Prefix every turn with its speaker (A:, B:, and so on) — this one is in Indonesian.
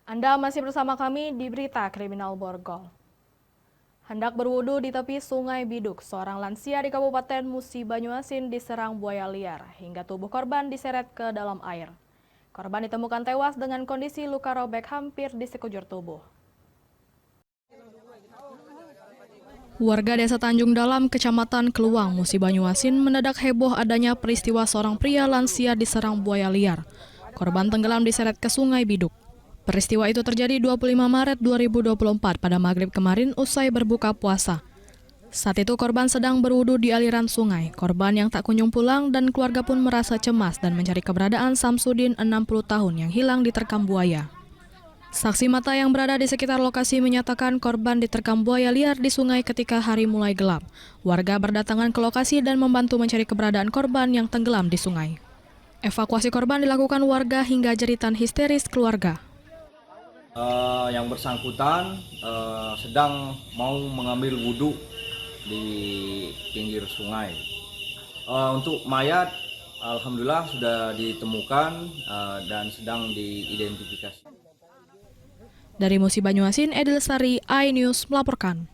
A: Anda masih bersama kami di Berita Kriminal Borgol. Hendak berwudu di tepi Sungai Biduk, seorang lansia di Kabupaten Musi Banyuasin diserang buaya liar hingga tubuh korban diseret ke dalam air. Korban ditemukan tewas dengan kondisi luka robek hampir di sekujur tubuh. Warga Desa Tanjung Dalam, Kecamatan Keluang, Musi Banyuasin mendadak heboh adanya peristiwa seorang pria lansia diserang buaya liar. Korban tenggelam diseret ke Sungai Biduk. Peristiwa itu terjadi 25 Maret 2024 pada maghrib kemarin usai berbuka puasa. Saat itu korban sedang berwudu di aliran sungai. Korban yang tak kunjung pulang dan keluarga pun merasa cemas dan mencari keberadaan Samsudin 60 tahun yang hilang diterkam buaya. Saksi mata yang berada di sekitar lokasi menyatakan korban diterkam buaya liar di sungai ketika hari mulai gelap. Warga berdatangan ke lokasi dan membantu mencari keberadaan korban yang tenggelam di sungai. Evakuasi korban dilakukan warga hingga jeritan histeris keluarga.
B: Yang bersangkutan sedang mau mengambil wudhu di pinggir sungai. Untuk mayat, alhamdulillah sudah ditemukan dan sedang diidentifikasi.
A: Dari Musi Banyuasin, Edil Sari, iNews melaporkan.